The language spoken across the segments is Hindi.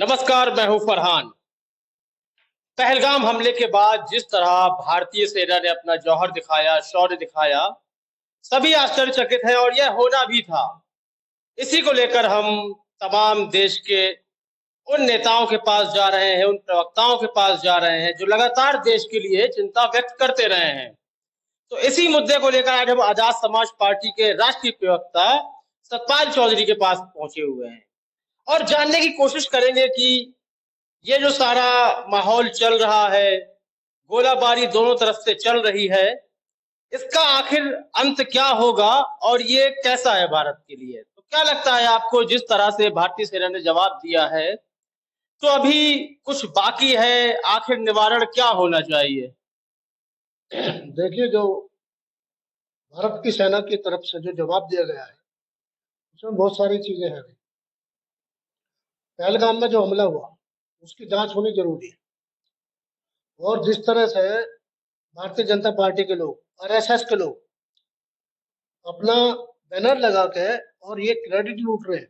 नमस्कार, मैं हूं फरहान। पहलगाम हमले के बाद जिस तरह भारतीय सेना ने अपना जौहर दिखाया, शौर्य दिखाया, सभी आश्चर्यचकित हैं और यह होना भी था। इसी को लेकर हम तमाम देश के उन नेताओं के पास जा रहे हैं, उन प्रवक्ताओं के पास जा रहे हैं जो लगातार देश के लिए चिंता व्यक्त करते रहे हैं। तो इसी मुद्दे को लेकर आज हम आजाद समाज पार्टी के राष्ट्रीय प्रवक्ता सतपाल चौधरी के पास पहुंचे हुए हैं और जानने की कोशिश करेंगे कि ये जो सारा माहौल चल रहा है, गोलाबारी दोनों तरफ से चल रही है, इसका आखिर अंत क्या होगा और ये कैसा है भारत के लिए। तो क्या लगता है आपको, जिस तरह से भारतीय सेना ने जवाब दिया है, तो अभी कुछ बाकी है, आखिर निवारण क्या होना चाहिए? देखिए, जो भारत की सेना की तरफ से जो जवाब दिया गया है उसमें बहुत सारी चीजें हैं। पहलगाम में जो हमला हुआ उसकी जांच होनी जरूरी है। और जिस तरह से भारतीय जनता पार्टी के लोग, आरएसएस के लोग अपना बैनर लगा के और ये क्रेडिट लूट रहे हैं,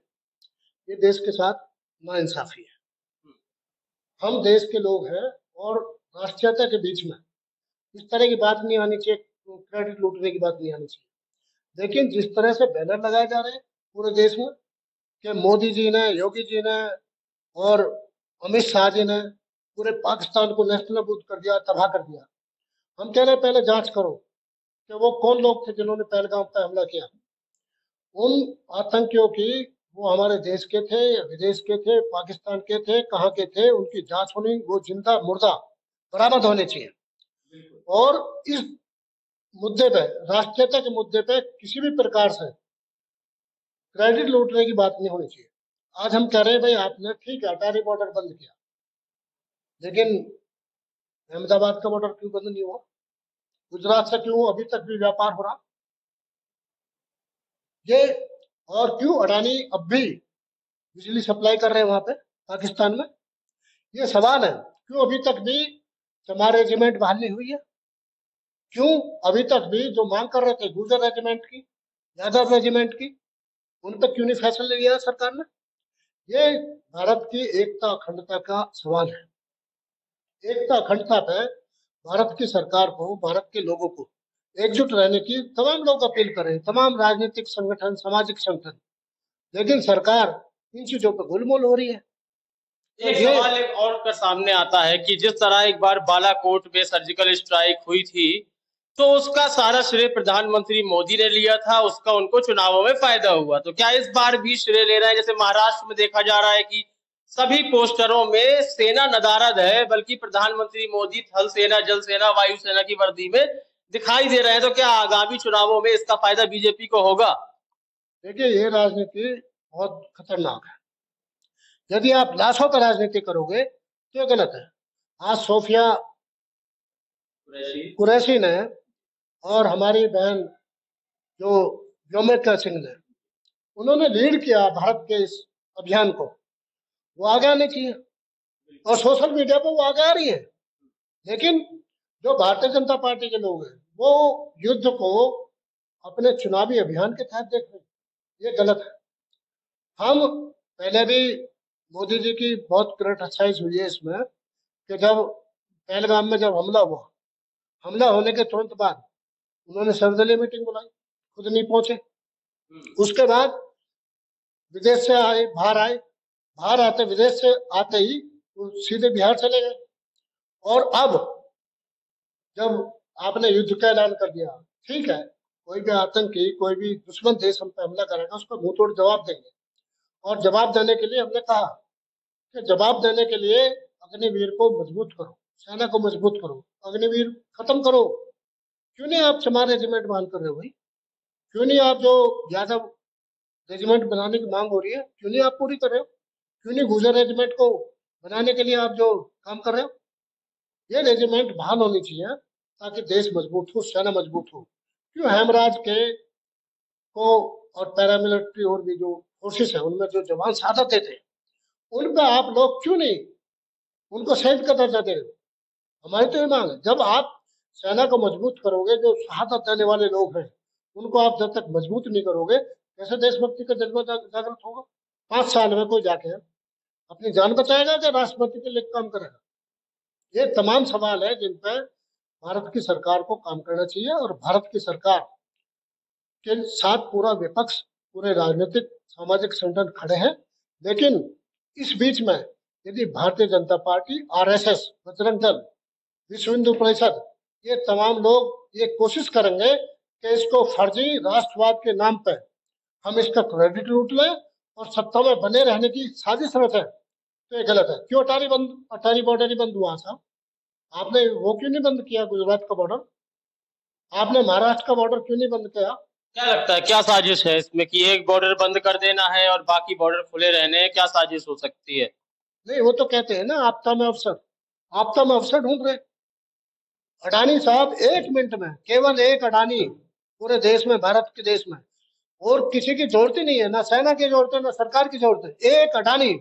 ये देश के साथ नाइंसाफी है। हम देश के लोग हैं और राष्ट्रीयता के बीच में इस तरह की बात नहीं आनी चाहिए, क्रेडिट लूटने की बात नहीं आनी चाहिए। लेकिन जिस तरह से बैनर लगाए जा रहे हैं पूरे देश में कि मोदी जी ने, योगी जी ने और अमित शाह जी ने पूरे पाकिस्तान को नेस्तनाबूद कर दिया, तबाह कर दिया। हम कह रहे हैं पहले जांच करो कि वो कौन लोग थे जिन्होंने पहलगाम पर हमला किया। उन आतंकियों की, वो हमारे देश के थे, विदेश के थे, पाकिस्तान के थे, कहाँ के थे, उनकी जांच होनी, वो जिंदा मुर्दा बरामद होने चाहिए। और इस मुद्दे पे, राष्ट्रीयता के मुद्दे पे किसी भी प्रकार से क्रेडिट लूटने की बात नहीं होनी चाहिए। आज हम कह रहे हैं भाई आपने ठीक है अटारी बॉर्डर बंद किया, लेकिन अहमदाबाद का बॉर्डर क्यों बंद नहीं हुआ? गुजरात से क्यों अभी तक भी व्यापार हो रहा ये? और क्यों अडानी अब भी बिजली सप्लाई कर रहे हैं वहां पे पाकिस्तान में? ये सवाल है। क्यों अभी तक भी हमारे रेजिमेंट बहाल नहीं हुई है? क्यों अभी तक भी जो मांग कर रहे थे गुर्जर रेजिमेंट की, यादव रेजिमेंट की, उन पर क्यों नहीं फैसला लिया सरकार ने? ये भारत की एकता अखंडता का सवाल है। एकता अखंडता पे भारत की सरकार को, भारत के लोगों को एकजुट रहने की तमाम लोग अपील कर रहे हैं, तमाम राजनीतिक संगठन, सामाजिक संगठन। लेकिन सरकार इन चीजों पर गुलमोल हो रही है। एक सवाल एक और का सामने आता है कि जिस तरह एक बार बालाकोट में सर्जिकल स्ट्राइक हुई थी, तो उसका सारा श्रेय प्रधानमंत्री मोदी ने लिया था, उसका उनको चुनावों में फायदा हुआ। तो क्या इस बार भी श्रेय ले रहे हैं? जैसे महाराष्ट्र में देखा जा रहा है कि सभी पोस्टरों में सेना नदारद है, बल्कि प्रधानमंत्री मोदी थल सेना, जल सेना, वायु सेना की वर्दी में दिखाई दे रहे हैं। तो क्या आगामी चुनावों में इसका फायदा बीजेपी को होगा? देखिए, ये राजनीति बहुत खतरनाक है। यदि आप लाशों पर राजनीति करोगे तो ये गलत है। आज सोफिया कुरैशी ने और हमारी बहन जो व्योमिका सिंह ने, उन्होंने लीड किया भारत के इस अभियान को, वो आगे आने चाहिए और सोशल मीडिया पर वो आगे आ रही है। लेकिन जो भारतीय जनता पार्टी के लोग हैं वो युद्ध को अपने चुनावी अभियान के तहत देख रहे हैं, ये गलत है। हम पहले भी, मोदी जी की बहुत क्रिटिसाइज हुई है इसमें कि जब पहलगाम में जब हमला हुआ, हमला होने के तुरंत बाद उन्होंने सर्वदलीय मीटिंग बुलाई, खुद नहीं पहुंचे। उसके बाद विदेश से आए, बाहर आते, विदेश से आते ही वो सीधे बिहार चले गए। और अब जब आपने युद्ध का ऐलान कर दिया, ठीक है, कोई भी आतंकी, कोई भी दुश्मन देश हम पे हमला करेगा, उसका मुंह तोड़ जवाब देंगे। और जवाब देने के लिए हमने कहा कि जवाब देने के लिए अग्निवीर को मजबूत करो, सेना को मजबूत करो, अग्निवीर खत्म करो। क्यों नहीं आप चमार रेजिमेंट बहाल कर रहे हो भाई? क्यों नहीं आप जो यादव रेजिमेंट बनाने की मांग हो रही है, क्यों नहीं आप पूरी कर रहे हो? क्यों नहीं गुर्जर रेजिमेंट को बनाने के लिए आप जो काम कर रहे हो? ये रेजिमेंट बहाल होनी चाहिए ताकि देश मजबूत हो, सेना मजबूत हो। क्यों हेमराज के को और पैरामिलिट्री और भी जो फोर्सेस है उनमें जो जवान शहादत थे, उन पे आप लोग क्यों नहीं उनको शहीद का दर्जा दे रहे हो? हमारी तो ये मांग है, जब आप सेना को मजबूत करोगे, जो शहादत देने वाले लोग हैं उनको आप जब तक मजबूत नहीं करोगे, कैसे देशभक्ति का जज्बा जागृत होगा? 5 साल में कोई जाके अपनी जान बचाएगा कि राष्ट्रपति के लिए काम करेगा? ये तमाम सवाल है जिन पर भारत की सरकार को काम करना चाहिए। और भारत की सरकार के साथ पूरा विपक्ष, पूरे राजनीतिक सामाजिक संगठन खड़े हैं। लेकिन इस बीच में यदि भारतीय जनता पार्टी, आरएसएस, बजरंग दल, विश्व हिंदू परिषद, ये तमाम लोग ये कोशिश करेंगे कि इसको फर्जी राष्ट्रवाद के नाम पर हम इसका क्रेडिट लूट लें और सत्ता में बने रहने की साजिश रचे, तो ये गलत है। क्यों अटारी बॉर्डर ही बंद हुआ साहब? आपने वो क्यों नहीं बंद किया गुजरात का बॉर्डर? आपने महाराष्ट्र का बॉर्डर क्यों नहीं बंद किया? क्या लगता है क्या साजिश है इसमें कि एक बॉर्डर बंद कर देना है और बाकी बॉर्डर खुले रहने हैं? क्या साजिश हो सकती है? नहीं, वो तो कहते हैं ना आपदा में अवसर, आपदा में अवसर ढूंढ रहे। अडानी साहब 1 मिनट में, केवल एक अडानी पूरे देश में, भारत के देश में, और किसी की जरूरत ही नहीं है, ना सेना की जरूरत है ना सरकार की जरूरत है। एक अडानी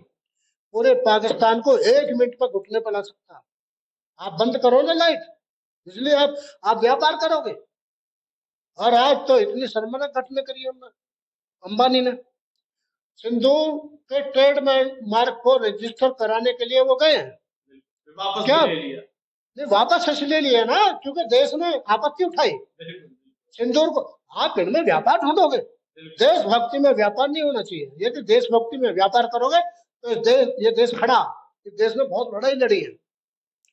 पूरे पाकिस्तान को 1 मिनट पर घुटने पर ला सकता है। आप बंद करो ना लाइट, बिजली, आप व्यापार करोगे। और आज तो इतनी शर्मनाक घटना करी हमने, अंबानी ने सिंदूर के ट्रेड में मार्क को रजिस्टर कराने के लिए वो गए हैं, वापस क्या ले लिया? नहीं, वापस इसलिए लिया ना क्योंकि देश ने आपत्ति उठाई सिंदूर को। आप इनमें व्यापार ढूंढोगे, देशभक्ति में व्यापार नहीं होना चाहिए। यदि देशभक्ति में व्यापार करोगे तो ये देश खड़ा, इस देश ने बहुत लड़ाई लड़ी है।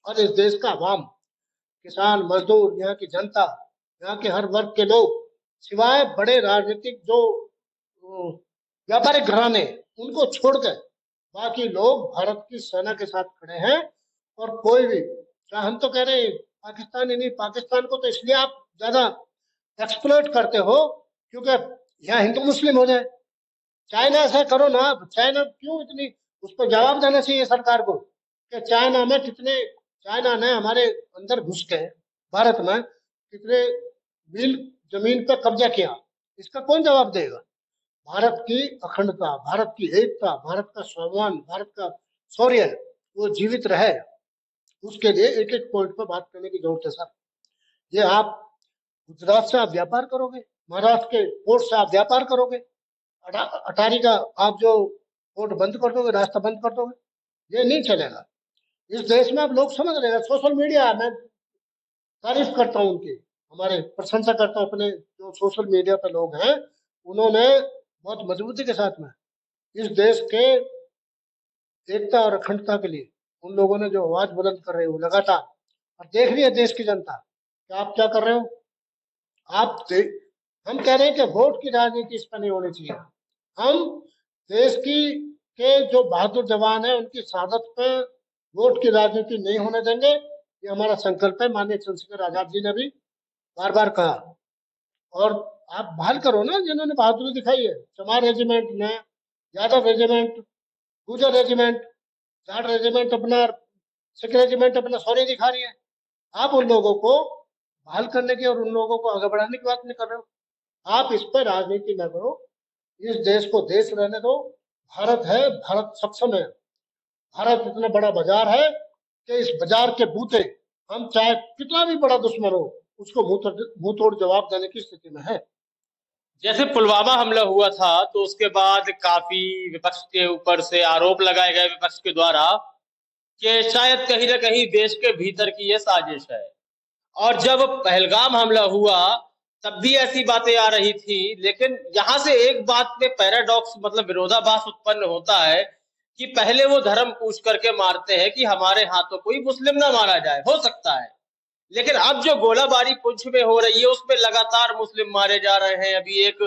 और इस देश का आवाम, किसान, मजदूर, यहाँ की जनता, यहाँ के हर वर्ग के लोग, सिवाय बड़े राजनीतिक जो व्यापारिक घराने, उनको छोड़कर बाकी लोग भारत की सेना के साथ खड़े हैं। और कोई भी, क्या हम तो कह रहे हैं पाकिस्तान ही नहीं, पाकिस्तान को तो इसलिए आप ज्यादा एक्सप्लॉइट करते हो क्योंकि यहाँ हिंदू मुस्लिम हो जाए। चाइना ऐसा करो ना, चाइना क्यों इतनी, उस पर जवाब देना चाहिए सरकार को कि चाइना में कितने, चाइना ने हमारे अंदर घुस के भारत में कितने मील जमीन पर कब्जा किया, इसका कौन जवाब देगा? भारत की अखंडता, भारत की एकता, भारत का स्वाभिमान, भारत का शौर्य वो जीवित रहे, उसके लिए एक एक पॉइंट पर बात करने की जरूरत है सर। ये आप गुजरात से आप व्यापार करोगे, महाराष्ट्र के पोर्ट से आप व्यापार करोगे, अटारी का आप जो पोर्ट बंद कर दोगे, रास्ता बंद कर दोगे, ये नहीं चलेगा। इस देश में आप लोग समझ रहे हैं। सोशल मीडिया, मैं तारीफ करता हूँ उनकी, हमारे प्रशंसा करता हूँ अपने जो सोशल मीडिया पे लोग हैं, उन्होंने बहुत मजबूती के साथ में इस देश के एकता और अखंडता के लिए उन लोगों ने जो आवाज बुलंद कर रहे हो लगातार, और देख रही है देश की जनता कि आप क्या कर रहे हो। हम कह रहे हैं कि वोट की राजनीति इस पर नहीं होनी चाहिए। हम देश की के जो बहादुर जवान है उनकी शहादत पे वोट की राजनीति नहीं होने देंगे, ये हमारा संकल्प है। माननीय चंद्रशेखर आजाद जी ने भी बार बार कहा। और आप बहाल करो ना जिन्होंने बहादुरी दिखाई है, चमार रेजिमेंट ने, यादव रेजिमेंट, गुजर रेजिमेंट, जाट रेजिमेंट अपना, सिख रेजिमेंट अपना शौर्य दिखा रही है। आप उन लोगों को बहाल करने की और उन लोगों को आगे बढ़ाने की बात नहीं कर रहे हो। आप इस पर राजनीति न करो, इस देश को देश रहने दो। भारत है, भारत सक्षम है, भारत इतना बड़ा बाजार है कि इस बाजार के बूते हम चाहे कितना भी बड़ा दुश्मन हो उसको मुंह तोड़ जवाब देने की स्थिति में है। जैसे पुलवामा हमला हुआ था तो उसके बाद काफी विपक्ष के ऊपर से आरोप लगाए गए, विपक्ष के द्वारा, कि शायद कहीं ना कहीं देश के भीतर की यह साजिश है। और जब पहलगाम हमला हुआ तब भी ऐसी बातें आ रही थी। लेकिन यहाँ से एक बात में पैराडॉक्स, मतलब विरोधाभास उत्पन्न होता है कि पहले वो धर्म पूछ करके मारते हैं कि हमारे हाथों कोई मुस्लिम ना मारा जाए, हो सकता है, लेकिन अब जो गोलाबारी पुंछ में हो रही है उसमें लगातार मुस्लिम मारे जा रहे हैं। अभी एक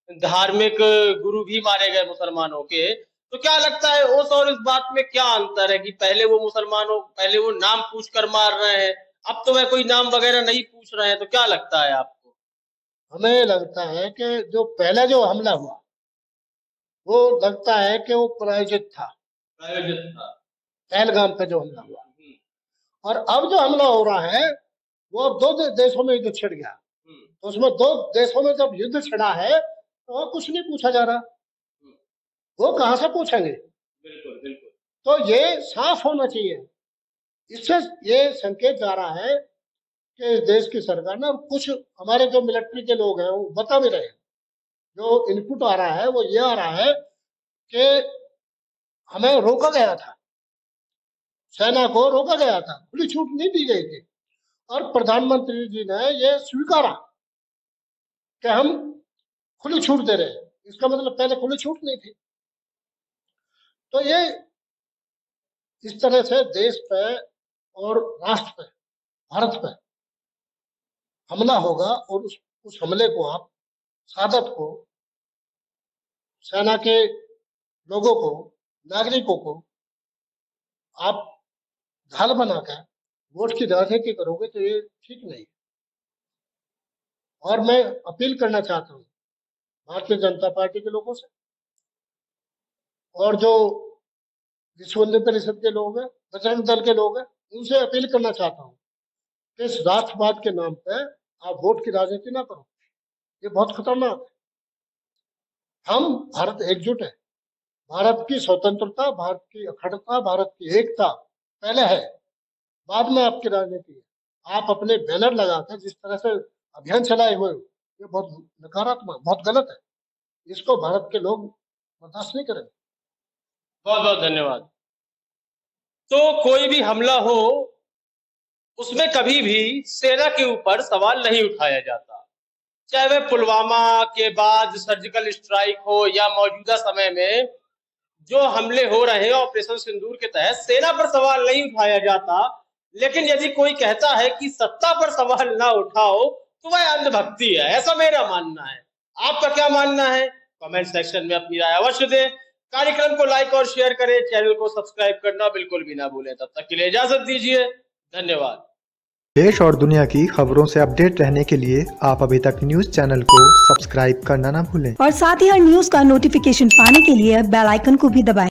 धार्मिक गुरु भी मारे गए मुसलमानों के। तो क्या लगता है उस और इस बात में क्या अंतर है कि पहले वो मुसलमानों, पहले वो नाम पूछ कर मार रहे हैं, अब तो वह कोई नाम वगैरह नहीं पूछ रहे हैं? तो क्या लगता है आपको? हमें लगता है कि जो पहला जो हमला हुआ वो लगता है कि वो प्रायोजित था, पहलगाम पे जो हमला हुआ। और अब जो हमला हो रहा है वो अब दो देशों में युद्ध छिड़ गया। तो उसमें दो देशों में जब युद्ध छिड़ा है तो वह कुछ नहीं पूछा जा रहा, वो कहां से पूछेंगे? बिल्कुल बिल्कुल। तो ये साफ होना चाहिए। इससे ये संकेत जा रहा है कि इस देश की सरकार ने, कुछ हमारे जो मिलिट्री के लोग हैं वो बता भी रहे हैं, जो इनपुट आ रहा है वो ये आ रहा है कि हमें रोका गया था, सेना को रोका गया था, खुली छूट नहीं दी गई थी। और प्रधानमंत्री जी ने ये स्वीकारा कि हम खुली छूट दे रहे हैं। इसका मतलब पहले खुली छूट नहीं थी। तो ये इस तरह से देश पे और राष्ट्र पे, भारत पे हमला होगा और उस हमले को आप, सादत को, सेना के लोगों को, नागरिकों को आप ढाल बनाकर वोट की राजनीति करोगे तो ये ठीक नहीं। और मैं अपील करना चाहता हूँ भारतीय जनता पार्टी के लोगों से, और जो विश्व हिंदू परिषद के लोग हैं, बजरंग दल के लोग हैं, उनसे अपील करना चाहता हूँ कि इस राष्ट्रवाद के नाम पे आप वोट की राजनीति ना करो। ये बहुत खतरनाक है। हम भारत एकजुट है। भारत की स्वतंत्रता, भारत की अखंडता, भारत की एकता पहले है, बाद में आपकी राजनीति है। आप अपने बैनर लगाकर जिस तरह से अभियान चलाए हुए हो, ये बहुत नकारात्मक, बहुत गलत है। इसको भारत के लोग बर्दाश्त नहीं करेंगे। बहुत बहुत धन्यवाद। तो कोई भी हमला हो, उसमें कभी भी सेना के ऊपर सवाल नहीं उठाया जाता, चाहे वह पुलवामा के बाद सर्जिकल स्ट्राइक हो या मौजूदा समय में जो हमले हो रहे हैं ऑपरेशन सिंदूर के तहत, सेना पर सवाल नहीं उठाया जाता। लेकिन यदि कोई कहता है कि सत्ता पर सवाल ना उठाओ तो वह अंधभक्ति है, ऐसा मेरा मानना है। आपका क्या मानना है? कमेंट सेक्शन में अपनी राय अवश्य दें। कार्यक्रम को लाइक और शेयर करें, चैनल को सब्सक्राइब करना बिल्कुल भी ना भूलें। तब तक के लिए इजाजत दीजिए, धन्यवाद। देश और दुनिया की खबरों से अपडेट रहने के लिए आप अभी तक न्यूज चैनल को सब्सक्राइब करना ना भूलें और साथ ही हर न्यूज का नोटिफिकेशन पाने के लिए बेल आइकन को भी दबाएं।